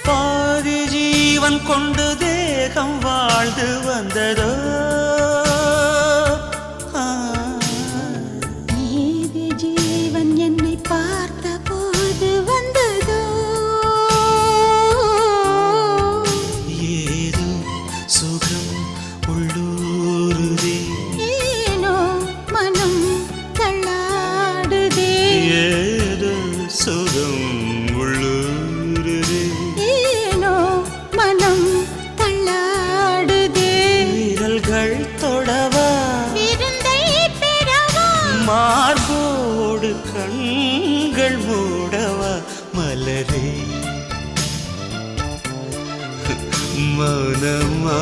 பாதி ஜீவன் கொண்டு தேகம் வாழ்ந்து வந்ததோ ஏது ஜீவன் என்னை பார்த்த போது வந்ததோ ஏதோ சுகம் உள்ளூருதே ஏனோ மனம் தள்ளாடுதே ஏதோ சுகம் உள்ளூருதே ஏனோ மனம் தள்ளாடுதே விரல்கள் தொடவா விருந்தை பெறவா மார்போடு கண்கள் மூடவா மலரே மௌனமா